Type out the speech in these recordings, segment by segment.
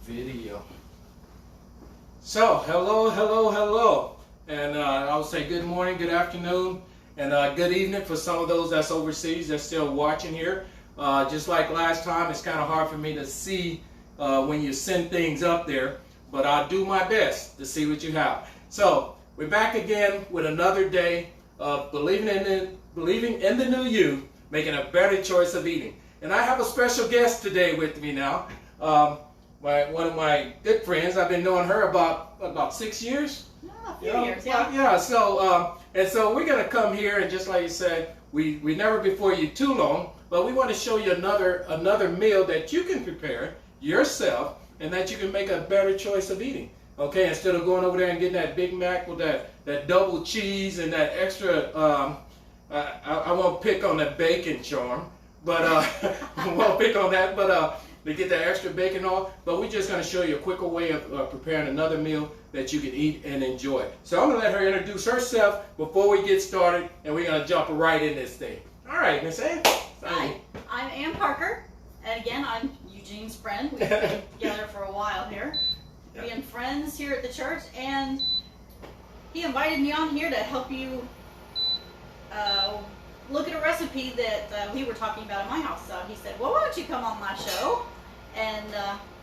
video. So, hello. And I would say good morning, good afternoon, and good evening for some of those that's overseas that's still watching here. Just like last time, it's kind of hard for me to see when you send things up there, but I'll do my best to see what you have. So, we're back again with another day of believing in the new you, making a better choice of eating. And I have a special guest today with me now. One of my good friends. I've been knowing her about 6 years. A few years, yeah. Yeah. So we're gonna come here and just like you said, we never before you too long, but we want to show you another meal that you can prepare yourself and that you can make a better choice of eating. Okay, instead of going over there and getting that Big Mac with that double cheese and that extra. I won't pick on the bacon charm, but I won't pick on that, but. To get that extra bacon off, but we're just going to show you a quicker way of preparing another meal that you can eat and enjoy. So I'm going to let her introduce herself before we get started, and we're going to jump right in this thing. All right, Miss Ann. Hi, I'm Ann Parker, and again, I'm Eugene's friend. We've been together for a while here, being friends here at the church, and he invited me on here to help you look at a recipe that we were talking about in my house. So he said, well, why don't you come on my show? And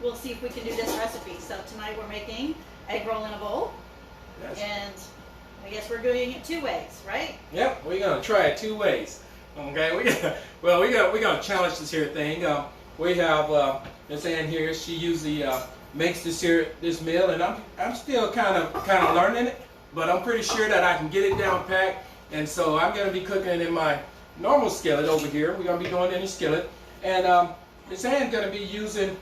we'll see if we can do this recipe. So tonight we're making egg roll in a bowl. Yes. And I guess we're doing it 2 ways, right? Yep, we're gonna try it 2 ways. Okay, we're gonna challenge this here thing. We have Miss Ann here. She usually makes this meal, and I'm still kind of learning it, but I'm pretty sure that I can get it down packed. And so I'm gonna be cooking it in my normal skillet over here. We're gonna be doing it in a skillet, and Miss Ann's gonna be using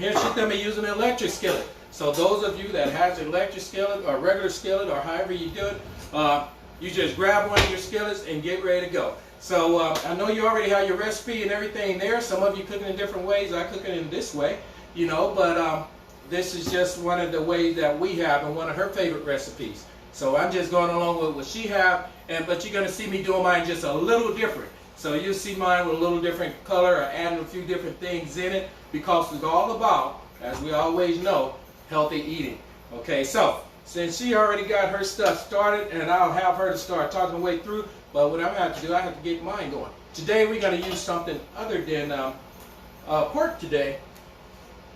she's gonna be using an electric skillet. So those of you that has an electric skillet or regular skillet or however you do it, you just grab one of your skillets and get ready to go. So I know you already have your recipe and everything there. Some of you cook it in different ways. I cook it in this way, but this is just one of the ways that we have and one of her favorite recipes. So I'm just going along with what she have, but you're going to see me doing mine just a little different. So you'll see mine with a little different color or adding a few different things in it because it's all about, as we always know, healthy eating. Okay, so since she already got her stuff started, and I'll have her to start talking the way through, but what I'm going to have to do, I have to get mine going. Today we're going to use something other than pork today.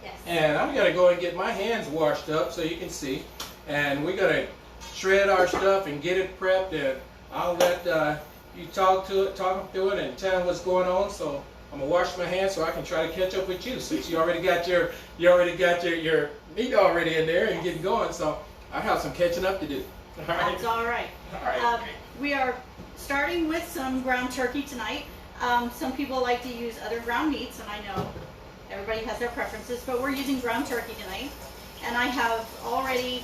Yes. And I'm going to go and get my hands washed up so you can see. And we're going to shred our stuff and get it prepped, and I'll let you talk through it and tell them what's going on. So I'm gonna wash my hands so I can try to catch up with you, since you already got your meat already in there and getting going. So I have some catching up to do. All right. That's all right. All right. We are starting with some ground turkey tonight. Some people like to use other ground meats, and I know everybody has their preferences, but we're using ground turkey tonight. And I have already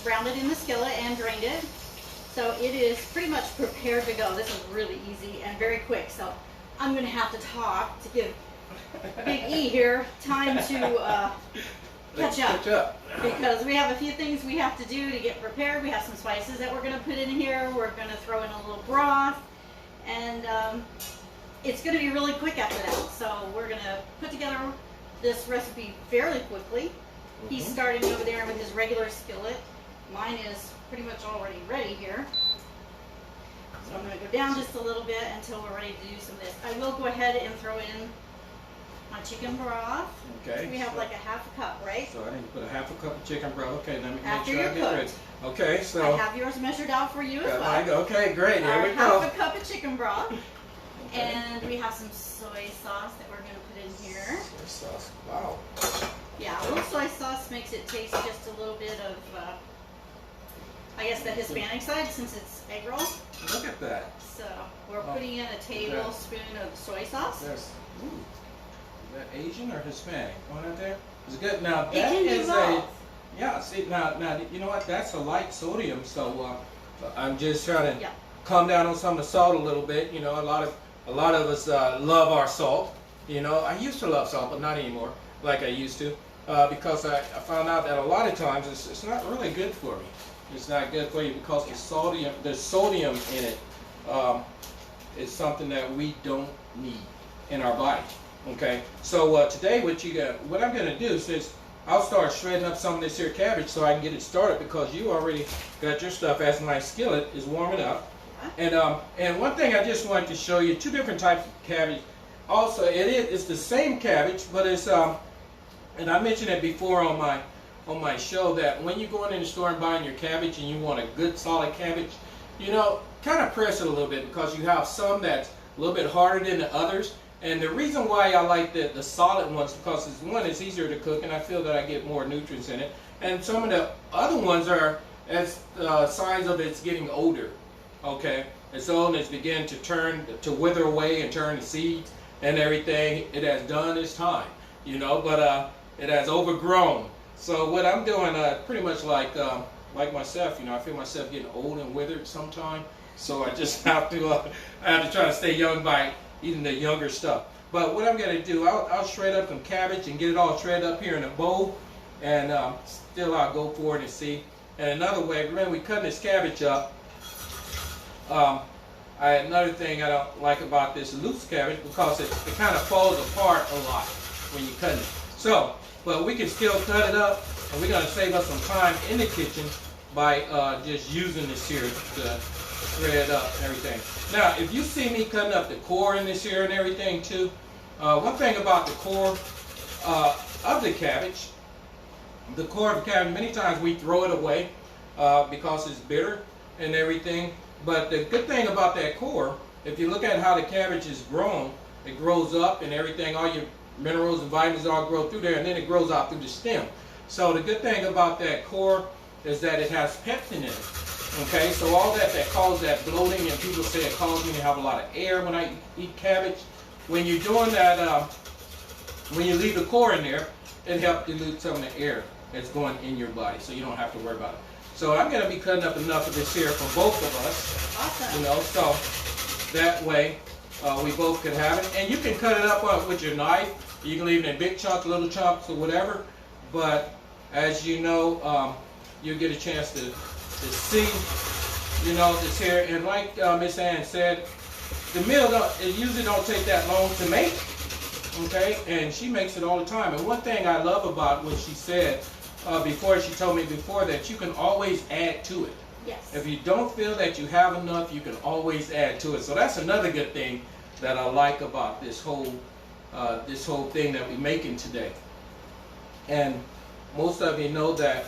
browned it in the skillet and drained it, so it is pretty much prepared to go. This is really easy and very quick, so I'm going to have to talk to give Big E here time to catch up, because we have a few things we have to do to get prepared. We have some spices that we're going to put in here. We're going to throw in a little broth, and it's going to be really quick after that. So we're going to put together this recipe fairly quickly. He's starting over there with his regular skillet. Mine is pretty much already ready here. So I'm going to go down just a little bit until we're ready to do some of this. I will go ahead and throw in my chicken broth. Okay. We have like a half a cup, right? So I need to put a half a cup of chicken broth. Okay, let me make After sure I you're get ready. cooked. Okay, so I have yours measured out for you as well. Okay, great. Here we go. Half a cup of chicken broth. Okay. And we have some soy sauce that we're going to put in here. Soy sauce. Wow. Yeah, a little soy sauce makes it taste just a little bit of, I guess, the Hispanic side, since it's egg roll. Look at that. So we're putting in a tablespoon of soy sauce. Yes. Ooh. Is that Asian or Hispanic? Going out there? Is it good? Now that it can is be both. Yeah. See, now you know what? That's a light sodium. So I'm just trying to Yeah. calm down on some of the salt a little bit. You know, a lot of us love our salt. You know, I used to love salt, but not anymore like I used to. Because I found out that a lot of times it's not really good for me. It's not good for you because the sodium in it is something that we don't need in our body. Okay, so today what I'm gonna do is I'll start shredding up some of this here cabbage so I can get it started, because you already got your stuff as my skillet is warming up. And one thing I just wanted to show you, two different types of cabbage. Also, it's the same cabbage, but it's and I mentioned it before on my show, that when you're going in the store and buying your cabbage and you want a good solid cabbage, kind of press it a little bit, because you have some that's a little bit harder than the others. And the reason why I like the solid ones, because it's easier to cook, and I feel that I get more nutrients in it. And some of the other ones are as signs of it's getting older. Okay, it's old and it's beginning to wither away and turn to seeds and everything. It has done its time, but it has overgrown. So what I'm doing, pretty much like myself, I feel myself getting old and withered sometime. So I just have to try to stay young by eating the younger stuff. But what I'm going to do, I'll shred up some cabbage and get it all shredded up here in a bowl, and still I'll go for it and see. And another way, remember we cutting this cabbage up. Another thing I don't like about this loose cabbage, because it kind of falls apart a lot when you're cutting it. So, but we can still cut it up, and we're going to save us some time in the kitchen by just using this here to shred up and everything. Now, if you see me cutting up the core in this here and everything too, one thing about the core of the cabbage, many times we throw it away because it's bitter and everything. But the good thing about that core, if you look at how the cabbage is grown, it grows up and everything, all your minerals and vitamins all grow through there, and then it grows out through the stem. So the good thing about that core is that it has pepsin in it. Okay, so all that causes that bloating, and people say it causes me to have a lot of air when I eat cabbage. When you're doing that, when you leave the core in there, it helps dilute some of the air that's going in your body, so you don't have to worry about it. So I'm going to be cutting up enough of this here for both of us. Awesome. So that way we both could have it. And you can cut it up with your knife. You can leave it in big chunks, little chunks, or whatever. But as you know, you'll get a chance to see, this here. And like Miss Ann said, the meal it usually don't take that long to make. Okay, and she makes it all the time. And one thing I love about what she said before, she told me before, that you can always add to it. Yes. If you don't feel that you have enough, you can always add to it. So that's another good thing that I like about this whole thing that we're making today. And most of you know that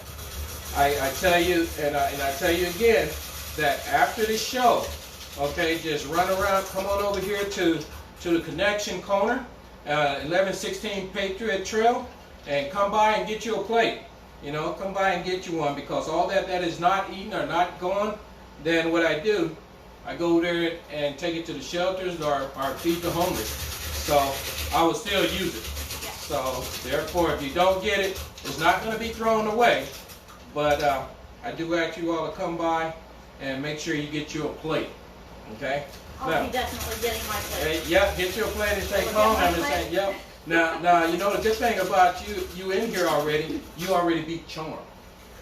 I tell you, and I tell you again, that after the show, okay, just run around, come on over here to the Connection Corner, 1116 Patriot Trail, and come by and get you a plate. Come by and get you one, because all that is not eaten or not gone, then what I do, I go there and take it to the shelters or feed the homeless. So I will still use it. So therefore, if you don't get it, it's not going to be thrown away. But I do ask you all to come by and make sure you get you a plate. Okay? I'll be definitely getting my plate. Yep, get you a plate and take home. I'm just saying, yep. Now, the good thing about you in here already, you already beat Charm.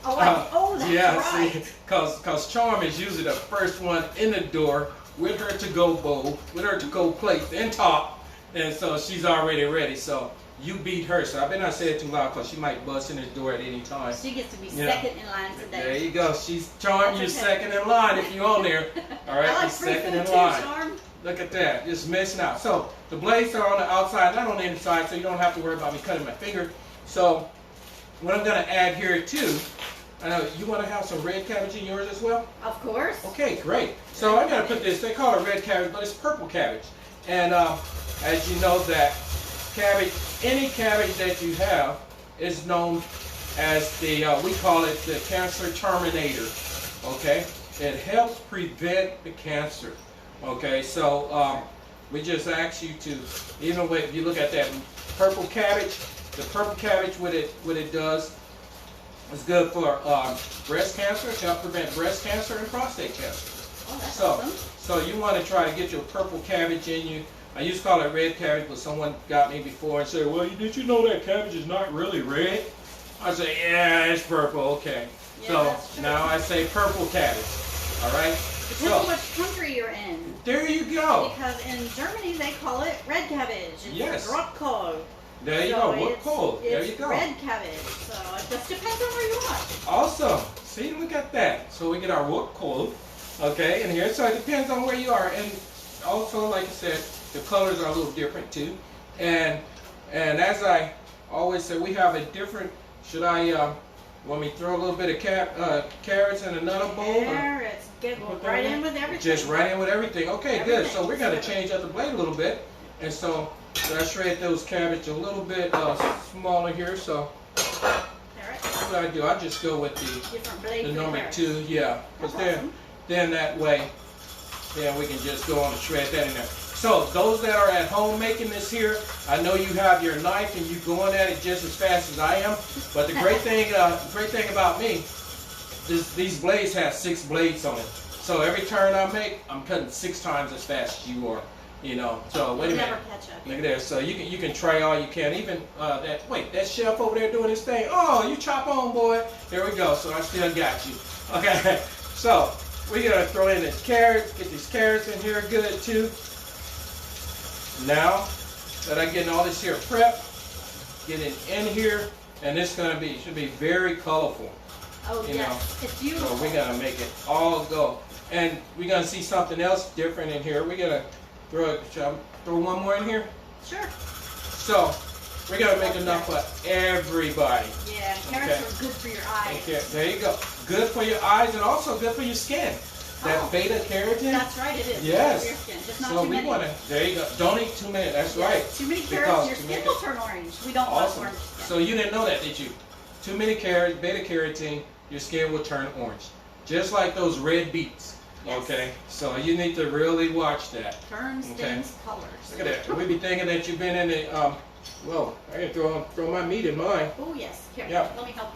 Oh, that's right. See, because Charm is usually the first one in the door with her to-go bowl, with her to-go plate and top, and so she's already ready. So you beat her. So I better not say it too loud, because she might bust in the door at any time. She gets to be second in line today. There you go. She's Charm. You're second in line if you're on there. All right, I like you're second in too, line. Charm. Look at that, just missing out. So the blades are on the outside, not on the inside, so you don't have to worry about me cutting my finger. So what I'm going to add here too, I know you want to have some red cabbage in yours as well? Of course. Okay, great. So I'm going to put this, they call it red cabbage, but it's purple cabbage. And as you know, that cabbage, any cabbage that you have is known as the, we call it the cancer terminator. Okay? It helps prevent the cancer. Okay, so we just ask you to, even if you look at that purple cabbage, the purple cabbage, what it does is good for breast cancer, to help prevent breast cancer and prostate cancer. Oh, that's awesome. So you want to try to get your purple cabbage in you. I used to call it red cabbage, but someone got me before and said, well, did you know that cabbage is not really red? I said, yeah, it's purple, okay. Yeah, so now I say purple cabbage, all right? Depends on which country you're in. There you go. Because in Germany they call it red cabbage. It's Yes. Broth. There you So go. What cold? There you It's go. red cabbage. So it just depends on where you are. Awesome. See, look at that. So we get our wood cold, okay, in here. So it depends on where you are, and also, like I said, the colors are a little different too. And as I always say, we have a different. Should I want me to throw a little bit of carrots in another bowl? Carrots. Get right in with everything. Just right in with everything. Okay, good. So Everything. we're gonna change up the blade a little bit, and so I shred those cabbage a little bit smaller here. So what I do, I just go with the number 2, yeah, because then that way, then we can just go on and shred that in there. So those that are at home making this here, I know you have your knife and you going at it just as fast as I am. But the great thing about me, these blades have 6 blades on it. So every turn I make, I'm cutting 6 times as fast as you are. You know. So wait a minute. Never catch up. Look at there. So you can try all you can. Even that chef over there doing his thing. Oh, you chop on, boy. There we go. So I still got you. Okay. So we're gonna throw in this carrot. Get these carrots in here good too. Now that I'm getting all this here prep, get it in here, and this should be very colorful. Oh yes, it's beautiful. So we're gonna make it all go, and we're gonna see something else different in here. We're gonna throw one more in here. Sure. So we're gonna make enough for everybody. Yeah, carrots are good for your eyes. Okay, there you go. Good for your eyes and also good for your skin. That beta carotene. That's right, it is. Yes. Good for your skin. Just not So too we many. wanna. There you go. Don't eat too many. That's right. Too many carrots, your skin will turn orange. We don't want Awesome. orange skin. So you didn't know that, did you? Too many carrots, beta carotene, your skin will turn orange, just like those red beets. Yes. Okay, so you need to really watch that. Turns, stains, colors. Look at that. We be thinking that you've been in the well, I can throw my meat in mine. Oh yes. Here, Yeah. let me help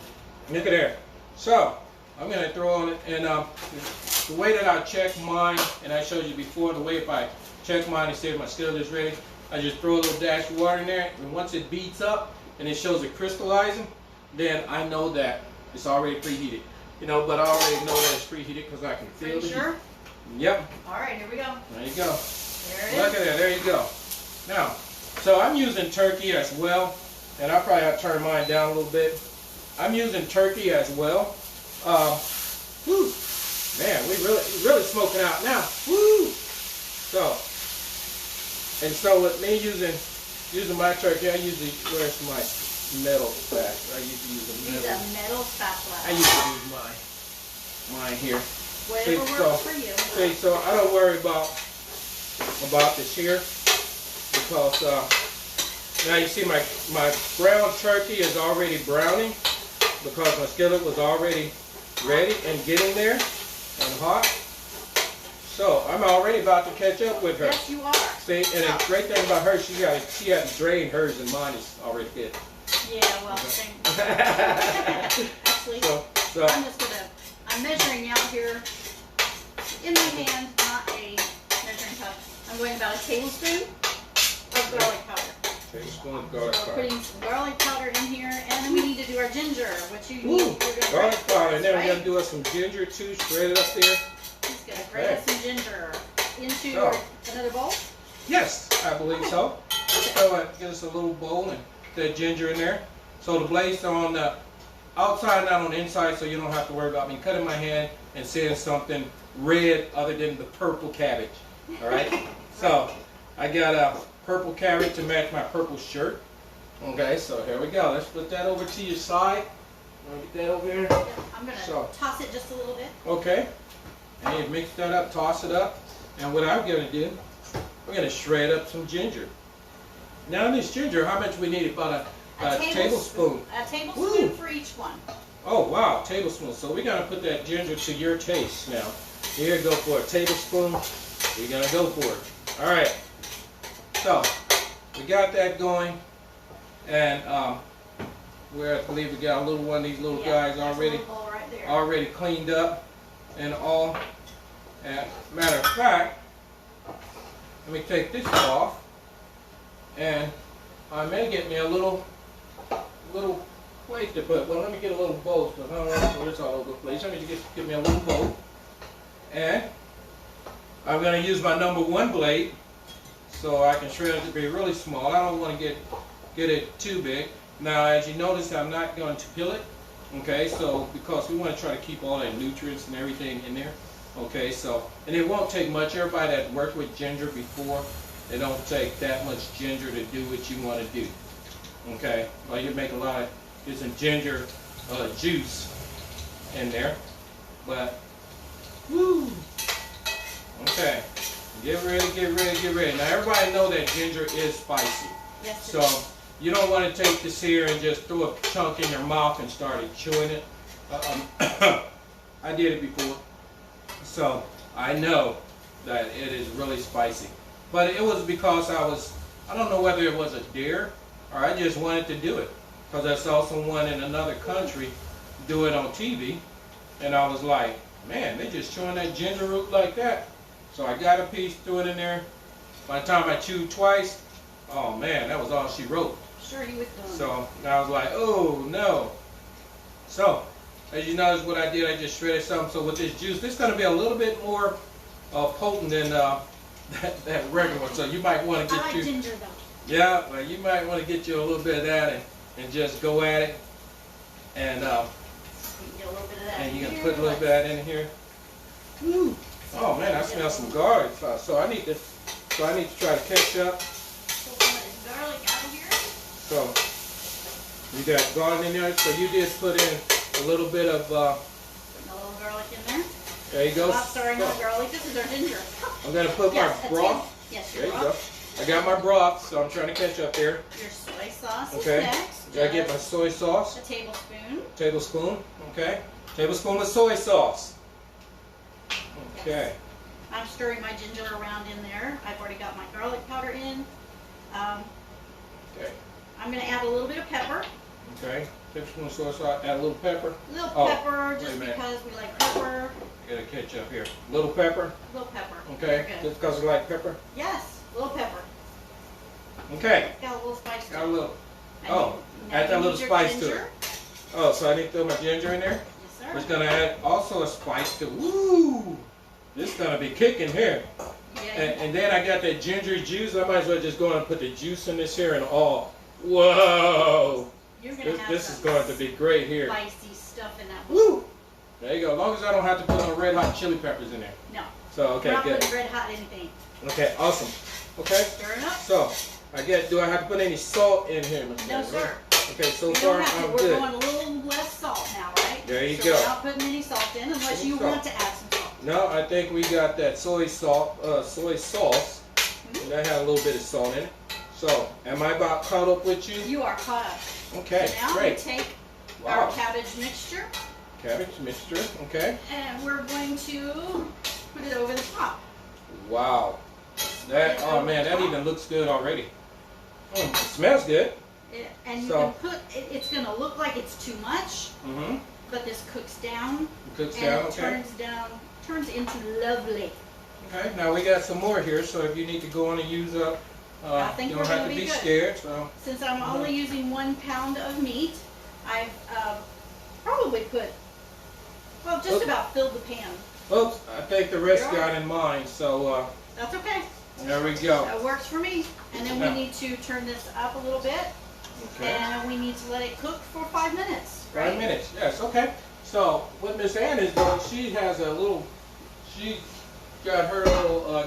you. Look at there. So I'm gonna throw on it, and the way that I check mine, and I showed you before, the way if I check mine and see if my skillet is ready, I just throw a little dash of water in there, and once it beats up and it shows it crystallizing, then I know that it's already preheated. You know, but I already know that it's preheated because I can feel it. Are you sure? Yep. All right, here we go. There you go. There it Look at that. There you go. Now, so I'm using turkey as well, and I probably have to turn mine down a little bit. I'm using turkey as well. Whew, man, we really smoking out now. Woo! So with me using my turkey, I usually, where's my metal spatula? I usually use a metal spatula. I usually use mine here. Whatever works for you. See, so I don't worry about this here because now you see my brown turkey is already browning because my skillet was already ready and getting there and hot. So I'm already about to catch up with her. Yes, you are. See, and the great thing about her, she had to drain hers, and mine is already good. Yeah, well, same. Actually, So I'm measuring out here in my hand, not a measuring cup. I'm going about a tablespoon of garlic powder. tablespoon of garlic So powder. putting some garlic powder in here, and then we need to do our ginger, which you Ooh, need. garlic powder. And then we're right? going to do us some ginger too, shred it up there. Just gonna grate us some ginger into So. another bowl. Yes, I believe so. Let's go and get us a little bowl and put that ginger in there. So the blades are on the outside, not on the inside, so you don't have to worry about me cutting my hand and seeing something red other than the purple cabbage. All right? So I got a purple cabbage to match my purple shirt. Okay, so here we go. Let's put that over to your side. Get that over here. Yep, I'm gonna toss it just a little bit. Okay. And you mix that up, toss it up. And what I'm going to do, we're going to shred up some ginger. Now this ginger, how much we need? About a tablespoon. A tablespoon Woo. for each one. Oh wow, tablespoon. So we're going to put that ginger to your taste now. Here, go for a tablespoon. We're going to go for it. All right. So we got that going. And I believe we got a little one of these little guys already. Right there. Already cleaned up and all. And matter of fact, let me take this off, and I may get me a little plate to put. Well, let me get a little bowl because I don't want to throw this all over the place. Let me just get me a little bowl, and I'm going to use my #1 blade so I can shred it to be really small. I don't want to get it too big. Now, as you notice, I'm not going to peel it. Okay, so because we want to try to keep all that nutrients and everything in there. Okay, so, and it won't take much. Everybody that worked with ginger before, it don't take that much ginger to do what you want to do. Okay, well, you make a lot of, there's some ginger juice in there, but, woo, okay, get ready, get ready, get ready. Now, everybody know that ginger is spicy. Yes, So, you don't want to take this here and just throw a chunk in your mouth and start chewing it. I did it before, so I know that it is really spicy. But it was because I don't know whether it was a dare or I just wanted to do it. Because I saw someone in another country do it on TV, and I was like, man, they just chewing that ginger root like that. So I got a piece, threw it in there. By the time I chewed twice, oh man, that was all she wrote. Sure, he was done. So I was like, oh no. So, as you notice what I did, I just shredded something. So with this juice, this is going to be a little bit more potent than that regular one. So you might want to I get like you, ginger though. yeah, well, you might want to get you a little bit of that and just go at it. And You can get a little bit of that and in you can here. put a little bit of that in here. Woo. Oh man, I smell some garlic. So I need to try to catch up. Pull some of this garlic out of here. So you got garlic in there. So you did put in a little bit of. Putting a little garlic in there. There you go. Oh, sorry, not garlic. This is our ginger. I'm gonna put Yes, my a broth. Yes, There your you go. broth. I got my broth, so I'm trying to catch up here. Your soy sauce Okay. is next. Gotta get my soy sauce. A tablespoon. Tablespoon. Okay. Tablespoon of soy sauce. Okay. Yes. I'm stirring my ginger around in there. I've already got my garlic powder in. Okay. I'm going to add a little bit of pepper. Okay. Tablespoon of soy sauce. Add a little pepper. A little Oh, pepper, wait a just minute. because we like pepper. Gotta catch up here. Little pepper. A little pepper. Okay. Very good. Just because I like pepper. Yes, a little pepper. Okay. Got a little spice to Got a it. little. And Oh, now add that you little need your spice to ginger. it. Oh, so I need to throw my ginger in there. Yes, sir. It's gonna add also a spice to. Woo! This is gonna be kicking here. Yeah, And then I got that ginger juice. I might as well just go and put the juice in this here and all. Whoa! you're going to have This is some going to be great here. spicy stuff in that. Woo! There you go. As long as I don't have to put no red hot chili peppers in there. No, So we're okay, not good. putting red hot anything. Okay, awesome. Okay, Stir it up. so do I have to put any salt in here? Miss No, Mary? sir. Okay, so We far don't have to. I'm We're good. going a little less salt now, right? There you so go. We're not putting any salt in unless you Salt. want to add some salt. No, I think we got that soy sauce. And that had a little bit of salt in it. So, am I about caught up with you? You are caught up. Okay, Now we great. take Wow. our cabbage mixture Cabbage mixture, okay. and we're going to put it over the top. Wow. That, oh man, that even looks good already. It smells good. And you So- can put, it's going to look like it's too much, Mm-hmm. but this cooks down Cooks and down, it okay. turns into lovely. Okay, now we got some more here, so if you need to go on and use up, I think you we're don't have gonna to be be good. scared, so. Since I'm only using 1 pound of meat, I've probably put, well, just Oops. about filled the pan. Oops, I think the rest You're got all in mine, so That's okay. there we go. That works for me. And then Now- we need to turn this up a little bit. Okay. And we need to let it cook for 5 minutes. Right? 5 minutes, yes, okay. So what Miss Ann is doing, she has a little, she got her little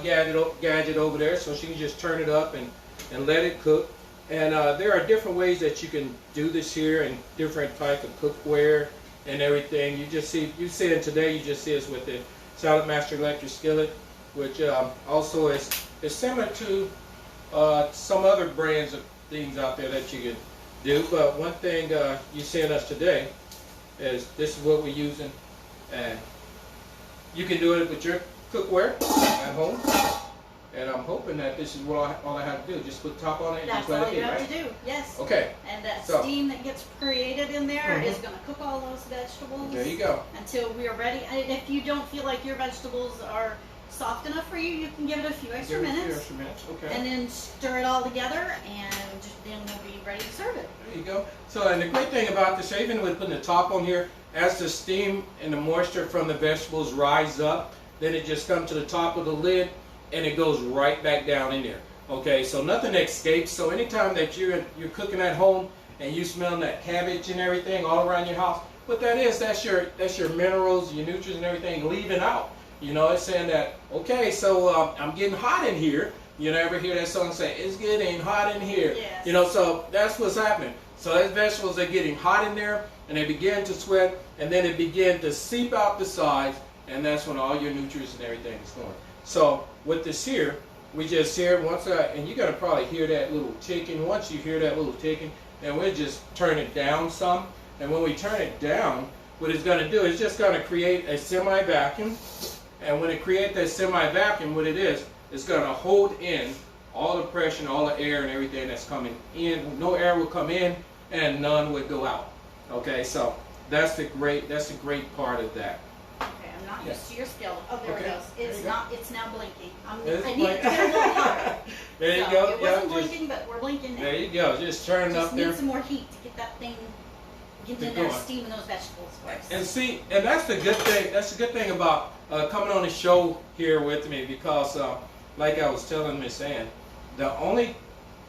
gadget over there, so she can just turn it up and let it cook. And there are different ways that you can do this here, and different type of cookware and everything. You see it today. You just see us with the Salad Master electric skillet, which also is similar to some other brands of things out there that you can do. But one thing you see in us today is this is what we're using, and you can do it with your cookware at home. And I'm hoping that this is what all I have to do. Just put top on it and That's just let all it you be, have right? to do. Yes. Okay, And that So- steam that gets created in there Mhm. is going to cook all those vegetables there you go. until we are ready. And if you don't feel like your vegetables are soft enough for you, you can give it a few extra Give it a few minutes. extra minutes, okay. And then stir it all together, and then we'll be ready to serve it. There you go. So, and the great thing about this, even with putting the top on here, as the steam and the moisture from the vegetables rise up, then it just comes to the top of the lid, and it goes right back down in there. Okay, so nothing escapes. So anytime that you're cooking at home and you smell that cabbage and everything all around your house, what that is, that's your minerals, your nutrients and everything leaving out. You know, it's saying that, okay, so I'm getting hot in here. You know, ever hear that song say, it's getting hot in here? Yes. You know, so that's what's happening. So those vegetables are getting hot in there, and they begin to sweat, and then it begin to seep out the sides, and that's when all your nutrients and everything is going. So with this here, we just hear once, and you're going to probably hear that little ticking. Once you hear that little ticking, then we'll just turn it down some. And when we turn it down, what it's going to do is just going to create a semi-vacuum. And when it creates that semi-vacuum, what it is, it's going to hold in all the pressure and all the air and everything that's coming in. No air will come in, and none would go out. Okay, so that's the great part of that. Okay, I'm not used to your skill. Oh, there Okay. it goes. It's not. It's now blinking. It's I need it to get a little hotter. There you So, go. It Yeah, wasn't just, blinking, but we're blinking now. there you go. Just turn it Just up there. need some more heat to get that thing getting in there, going. steaming those vegetables for us. And see, and that's the good thing. That's the good thing about coming on the show here with me, because, like I was telling Miss Ann, the only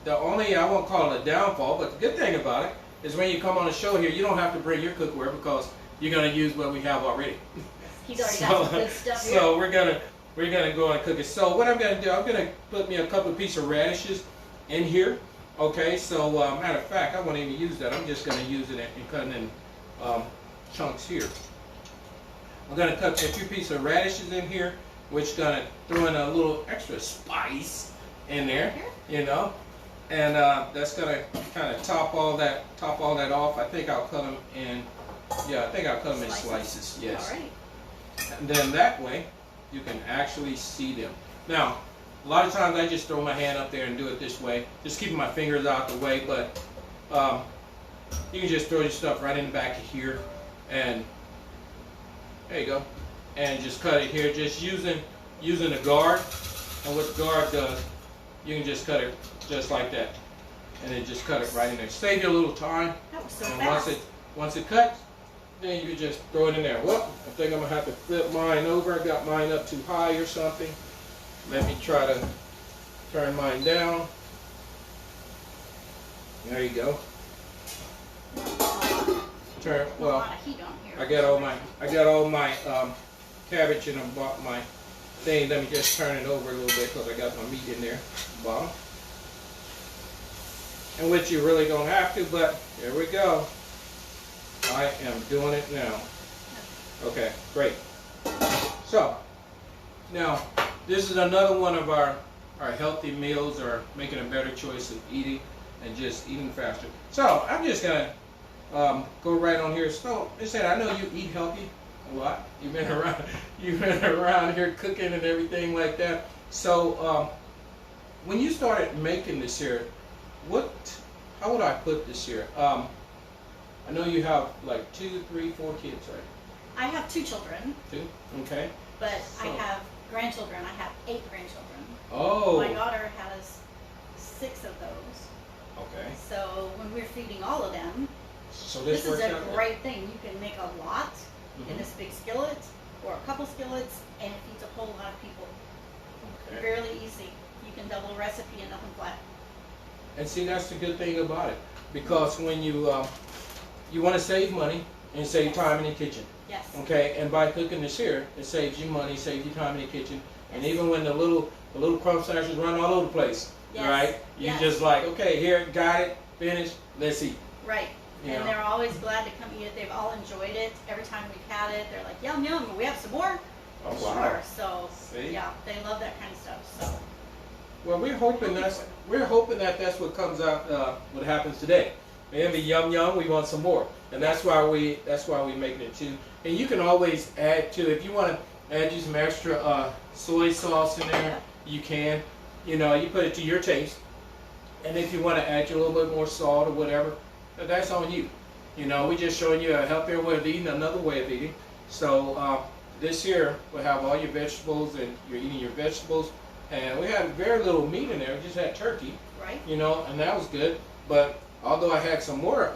I won't call it a downfall, but the good thing about it is when you come on the show here, you don't have to bring your cookware because you're going to use what we have already. He's already got some good stuff here. So we're gonna go and cook it. So what I'm gonna do, I'm gonna put me a couple of pieces of radishes in here. Okay, so matter of fact, I won't even use that. I'm just gonna use it and cut it in chunks here. I'm gonna cut a few pieces of radishes in here, which gonna throw in a little extra spice in there, you know, and that's gonna kind of top all that off. I think I'll cut them in. Yeah, I think I'll cut them in slices. Yes. All right. And then that way, you can actually see them. Now, a lot of times I just throw my hand up there and do it this way, just keeping my fingers out the way, but you can just throw your stuff right in the back of here, and there you go, and just cut it here, just using a guard. And what the guard does, you can just cut it just like that, and then just cut it right in there. Save you a little time. That was so And fast. once it cuts, then you can just throw it in there. Well, I think I'm gonna have to flip mine over. I got mine up too high or something. Let me try to turn mine down. There you go. Turn. A Well, lot of heat on here. I got all my cabbage in my thing. Let me just turn it over a little bit because I got my meat in there, bottom. And which you really don't have to, but here we go. I am doing it now. Okay, great. So, now, this is another one of our healthy meals, or making a better choice of eating and just eating faster. So, I'm just going to go right on here. So, listen, I know you eat healthy a lot. You've been around here cooking and everything like that. So, when you started making this here, how would I put this here? I know you have like 2, 3, 4 kids, right? I have 2 children. 2? Okay. But I So- have grandchildren. I have 8 grandchildren. Oh. My daughter has 6 of those. Okay. So when we're feeding all of them, So this is works a out. great thing. You can make a lot in Mhm. this big skillet, or a couple skillets, and it feeds a whole lot of people. Okay. Fairly easy. You can double a recipe and nothing flat. And see, that's the good thing about it, because when you want to save money and save time in the kitchen. Yes. Okay, and by cooking this here, it saves you money, saves you time in the kitchen, and Yes. even when the little crumb snatchers run all over the place, Yes. right? You Yes. just like, okay, here, got it, finished, let's eat. Right. You And know? they're always glad to come eat it. They've all enjoyed it. Every time we've had it, they're like, yum, yum, we have some more? Oh, wow. Sure. So, See? yeah, they love that kind of stuff. So, Well, we're hoping that that's what comes out, what happens today. And the yum yum, we want some more, and that's why we making it too. And you can always add to, if you want to add you some extra soy sauce in there, you can. You know, you put it to your taste. And if you want to add you a little bit more salt or whatever, that's on you. You know, we're just showing you a healthier way of eating, another way of eating. So this here will have all your vegetables, and you're eating your vegetables. And we had very little meat in there. We just had turkey, right? you know, and that was good. But although I had some more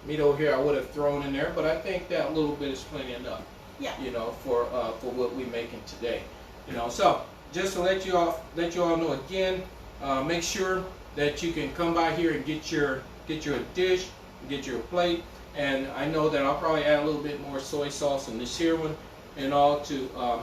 meat over here, I would have thrown in there. But I think that little bit is plenty enough. Yeah. You know, for what we're making today. You know, so just to let you all know again, make sure that you can come by here and get your dish, get your plate, and I know that I'll probably add a little bit more soy sauce in this here one, and all to Yeah,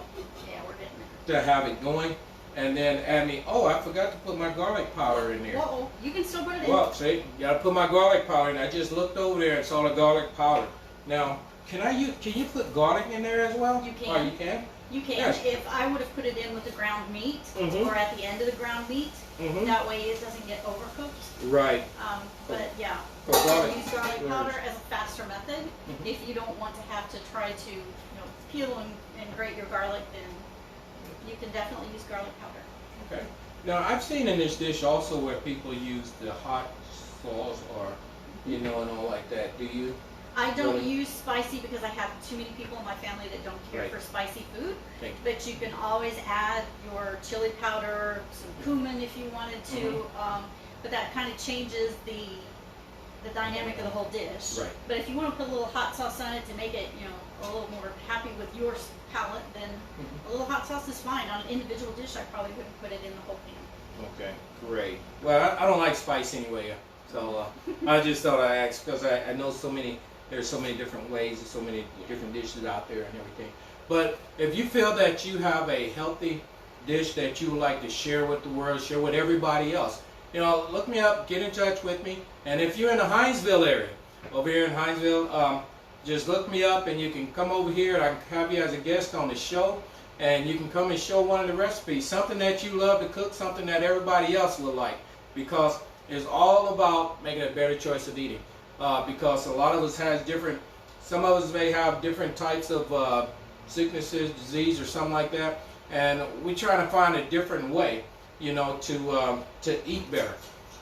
we're getting there. to have it going, and then add me. Oh, I forgot to put my garlic powder in there. Whoa, you can still put it in. Well, see, gotta put my garlic powder in. I just looked over there and saw the garlic powder. Now, can you put garlic in there as well? You can. Oh, you can? You can. Yes. If I would have put it in with the ground meat, Mhm. or at the end of the ground meat, Mhm. that way it doesn't get overcooked. Right. But yeah, For garlic. use garlic Sure. powder as a faster method. Mhm. If you don't want to have to try to, peel and grate your garlic, then you can definitely use garlic powder. Okay. Now, I've seen in this dish also where people use the hot sauce or, and all like that. Do you? I don't Really? use spicy because I have too many people in my family that don't care Right. for spicy food. Thank you. But you can always add your chili powder, some cumin if you wanted to. Mm-hmm. But that kind of changes the dynamic of the whole dish. Right. But if you want to put a little hot sauce on it to make it, a little more happy with your palate, then Mhm. a little hot sauce is fine. On an individual dish, I probably wouldn't put it in the whole pan. Okay, great. Well, I don't like spice anyway, so I just thought I'd ask because I know there's so many different ways and so many different dishes out there and everything. But if you feel that you have a healthy dish that you would like to share with the world, share with everybody else, look me up, get in touch with me. And if you're in the Hinesville area, over here in Hinesville, just look me up and you can come over here and I can have you as a guest on the show. And you can come and show one of the recipes, something that you love to cook, something that everybody else will like. Because it's all about making a better choice of eating. Because a lot of us some of us may have different types of sicknesses, disease, or something like that. And we try to find a different way, to eat better.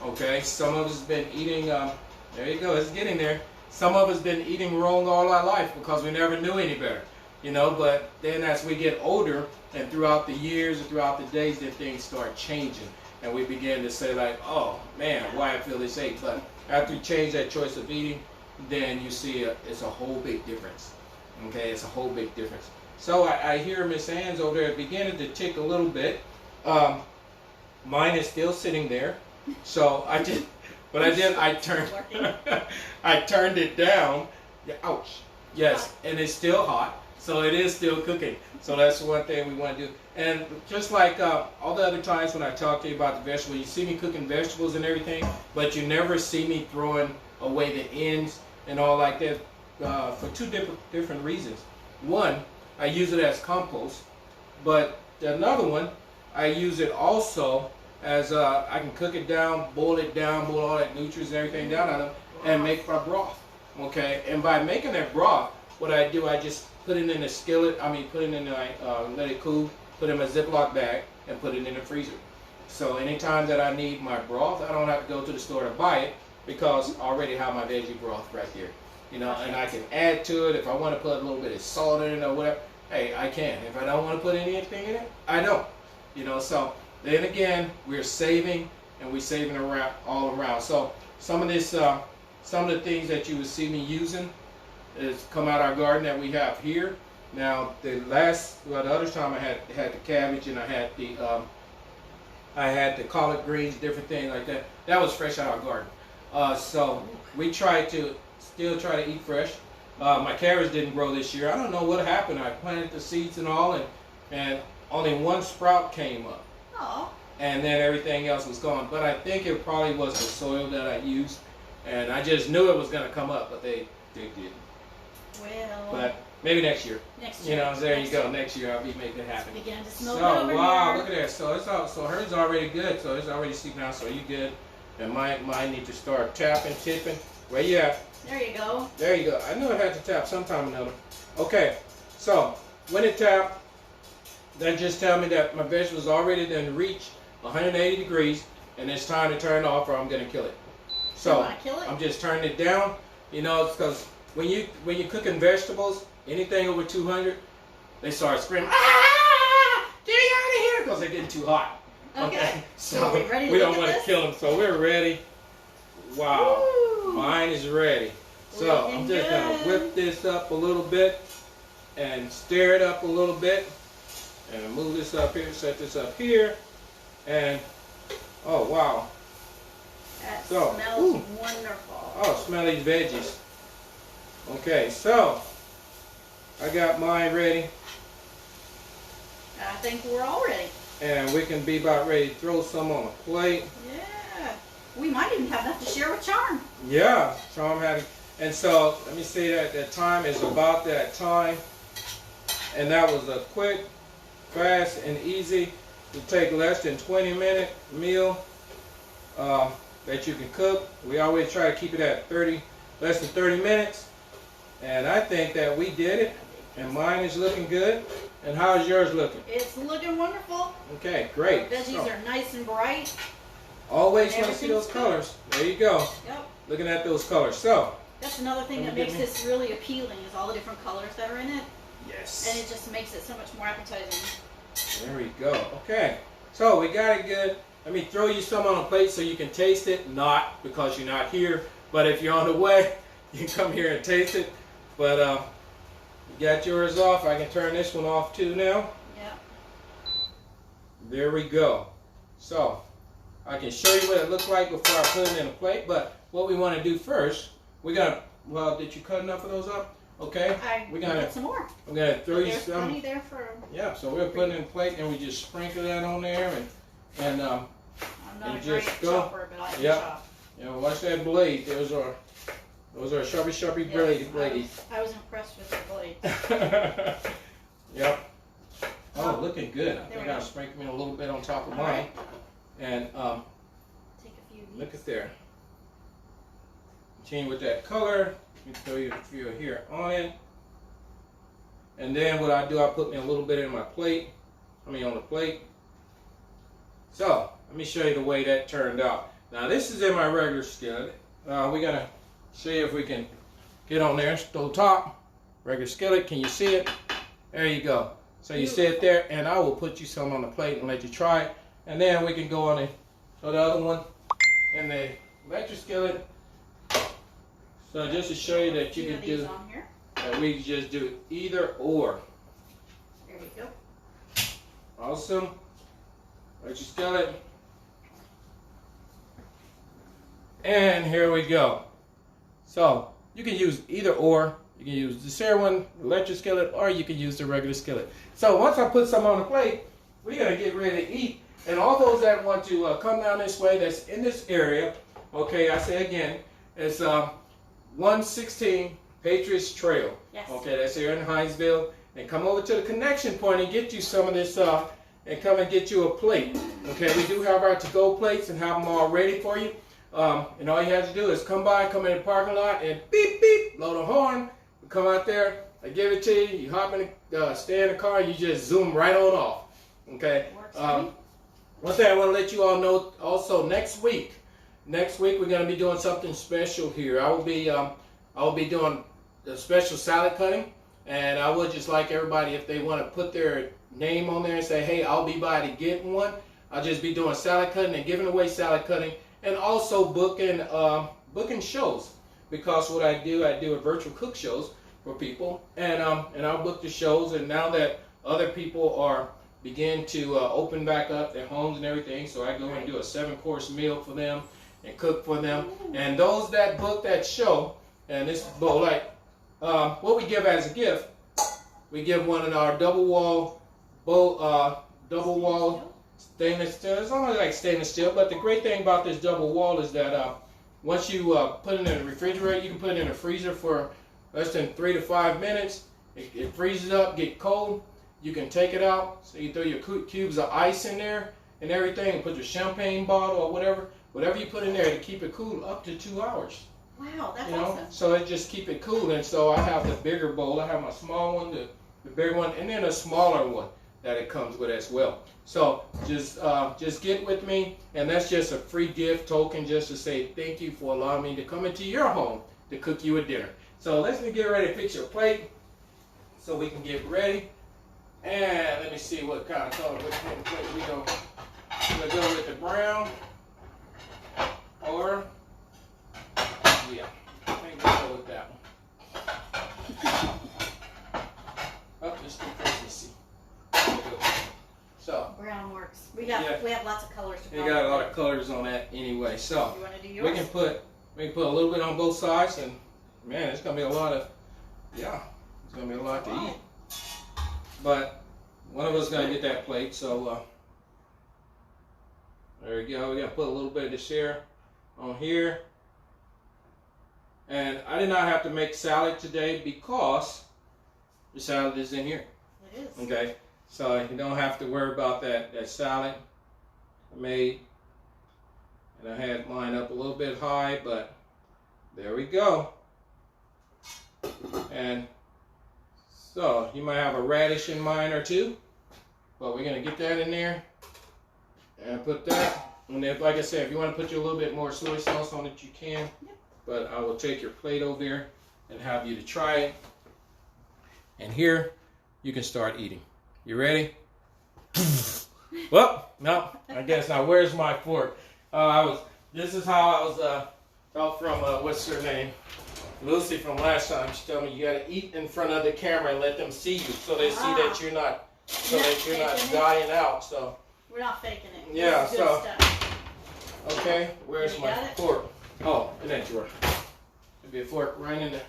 Okay, some of us have been eating, there you go, it's getting there. Some of us been eating wrong all our life because we never knew any better. But then as we get older and throughout the years and throughout the days, then things start changing. And we begin to say like, oh man, why I feel this ache. But after you change that choice of eating, then you see it's a whole big difference. Okay, it's a whole big difference. So I hear Miss Ann's over there beginning to tick a little bit. Mine is still sitting there. So I turned it down. Yeah, ouch. Yes, and it's still hot. So it is still cooking. So that's one thing we want to do. And just like all the other times when I talk to you about the vegetables, you see me cooking vegetables and everything, but you never see me throwing away the ends and all like that for two different reasons. One, I use it as compost, but another one, I use it also as I can cook it down, boil all that nutrients and everything down on it, and make my broth. Okay, and by making that broth, what I do, I just put it in a skillet, put it in let it cool, put it in a Ziploc bag, and put it in the freezer. So anytime that I need my broth, I don't have to go to the store to buy it because I already have my veggie broth right there. And I can add to it if I want to put a little bit of salt in it or whatever. Hey, I can. If I don't want to put anything in it, I don't. So then again, we're saving and we're saving around all around. So some of the things that you would see me using is come out our garden that we have here. Now the other time I had the cabbage and I had the collard greens, different things like that. That was fresh out of our garden. So we still try to eat fresh. My carrots didn't grow this year. I don't know what happened. I planted the seeds and all, and only one sprout came up. Oh. And then everything else was gone. But I think it probably was the soil that I used, and I just knew it was going to come up, but they didn't. Well. But maybe next year. Next year. There you go. Next year I'll be making it happen. Begin to smell So it over wow, here. look at that. So hers already good. So it's already seeping out. So you good. And mine need to start tapping, tipping. Where you at? There you go. There you go. I knew it had to tap sometime or another. Okay. So when it tapped, that just tell me that my vegetable is already done reach 180 degrees, and it's time to turn it off, or I'm gonna kill it. So You wanna kill it? I'm just turning it down. It's because when you're cooking vegetables, anything over 200, they start screaming, "Ah! Get me out of here!" because they're getting too hot. Okay. So Are we ready to we look don't at want to this? kill them. So we're ready. Wow. Woo. Mine is ready. So Looking I'm just gonna good. whip this up a little bit, and stir it up a little bit. And move this up here, set this up here. And, oh wow. That So, smells wonderful. Oh, smell these veggies. Okay, so I got mine ready. I think we're all ready. And we can be about ready to throw some on a plate. Yeah. We might even have enough to share with Charm. Yeah, Charm had it. And so, let me say that time is about that time. And that was a quick, fast, and easy to take less than 20-minute meal that you can cook. We always try to keep it at less than 30 minutes. And I think that we did it. And mine is looking good. And how's yours looking? It's looking wonderful. Okay, great. The veggies are nice and bright. Always want to see those colors. There you go. Yep. Looking at those colors. So, that's another thing that makes this really appealing is all the different colors that are in it. yes. And it just makes it so much more appetizing. There we go. Okay. So we got it good. Let me throw you some on a plate so you can taste it. Not because you're not here, but if you're on the way, you can come here and taste it. But you got yours off. I can turn this one off too now. Yeah. There we go. So I can show you what it looks like before I put it in a plate. But what we want to do first, we're gonna. Well, did you cut enough of those up? Okay. We're gonna get some more. I'm gonna throw you There's some. plenty there for. Yeah. So we're putting it in a plate and we just sprinkle that on there and I'm not and a great just go. chopper, but I can Yep. chop. You know, watch that blade. Those are sharpy blades. I was impressed with the blade. Yep. Oh, looking good. I There think we I'll go. sprinkle a little bit on top of All mine. right. And Take a few of these. look at there. Continue with that color. Let me throw you a few here on it. And then what I do, I put me a little bit in my plate. On the plate. So, let me show you the way that turned out. Now, this is in my regular skillet. We're going to see if we can get on there. Stove top, regular skillet. Can you see it? There you go. So you sit there, and I will put you some on the plate and let you try it. And then we can go on the other one in the electric skillet. So just to show you that you can do, on here. that we can just do either or. There we go. Awesome. Electric skillet. And here we go. So you can use either or. You can use the Sarah one, electric skillet, or you can use the regular skillet. So once I put some on the plate, we're going to get ready to eat. And all those that want to come down this way, that's in this area, okay, I say again, it's 116 Patriots Trail. Yes. Okay, that's here in Hinesville. And come over to the connection point and get you some of this and come and get you a plate. Okay, we do have our to-go plates and have them all ready for you. And all you have to do is come in the parking lot and beep, beep, blow the horn. Come out there, I give it to you, you hop in stay in the car, and you just zoom right on off. Okay? One thing I want to let you all know also, next week we're going to be doing something special here. I will be doing a special salad cutting, and I would just like everybody, if they want to put their name on there and say, hey, I'll be by to get one. I'll just be doing salad cutting and giving away salad cutting, and also booking shows. Because what I do a virtual cook shows for people, and I'll book the shows. And now that other people are begin to open back up their homes and everything, so I go and do a 7-course meal for them and cook for them. And those that book that show, and this bowl, like what we give as a gift, we give one of our double wall stainless steel. It's only like stainless steel, but the great thing about this double wall is that once you put it in the refrigerator, you can put it in the freezer for less than 3 to 5 minutes. It freezes up, get cold. You can take it out. So you throw your cubes of ice in there and everything, and put your champagne bottle or whatever you put in there to keep it cool up to 2 hours. Wow, that's awesome. So it just keep it cool. And so I have the bigger bowl. I have my small one, the bigger one, and then a smaller one that it comes with as well. So just get with me, and that's just a free gift token just to say thank you for allowing me to come into your home to cook you a dinner. So let's get ready to fix your plate so we can get ready. And let me see what kind of color, which kind of plate we go. We'll go with the brown, or yeah, I think we'll go with that one. We have lots of colors to You got a lot of colors on that anyway. So you want to do yours? we can put a little bit on both sides, and man, it's gonna be a lot of it's gonna be a lot to eat. But one of us is gonna get that plate, so there we go. We gotta put a little bit of the share on here. And I did not have to make salad today because the salad is in here. It is. Okay, so you don't have to worry about that salad I made. And I had mine up a little bit high, but there we go. And so you might have a radish in mine or two, but we're gonna get that in there and put that. And if, like I said, if you want to put a little bit more soy sauce on it, you can. Yep. But I will take your plate over there and have you to try it. And here you can start eating. You ready? Well, no, I guess not. Where's my fork? This is how I was out from what's her name? Lucy from last time. She told me you gotta eat in front of the camera and let them see you, so they see that you're not, dying out. So we're not faking it. Yeah. This is good stuff. Okay, where's You my got it? fork? Oh, in that drawer. There'll be a fork right in there.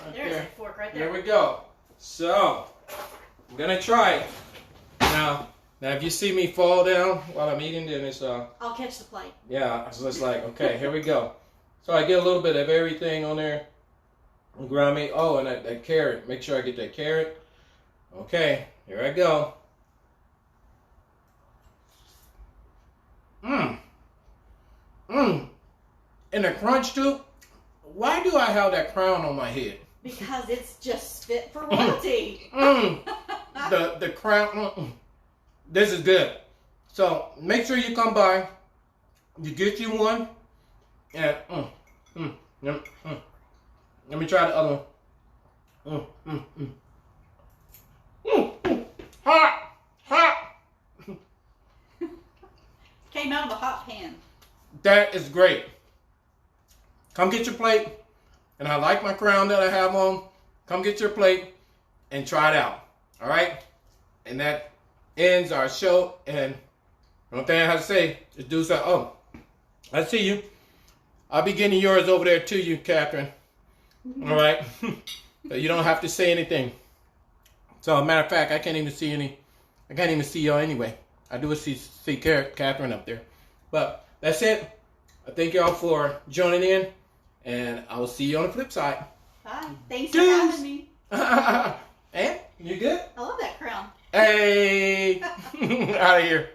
Right There's there. a fork right there. There we go. So I'm gonna try it now. Now, if you see me fall down while I'm eating, then it's I'll catch the plate. yeah, so it's like, okay, here we go. So I get a little bit of everything on there. Ground meat. Oh, and that carrot. Make sure I get that carrot. Okay, here I go. And the crunch too. Why do I have that crown on my head? Because it's just fit for royalty. The crown. This is good. So make sure you come by. You get you one. And let me try the other one. Hot. Came out of a hot pan. That is great. Come get your plate. And I like my crown that I have on. Come get your plate and try it out. All right? And that ends our show. And one thing I have to say is do something. Oh, I see you. I'll be getting yours over there to you, Catherine. All right? But you don't have to say anything. So, matter of fact, I can't even see y'all anyway. I do see Catherine up there. But that's it. I thank y'all for joining in. And I will see you on the flip side. Bye. Thanks for having me. And you good? I love that crown. Hey, out of here.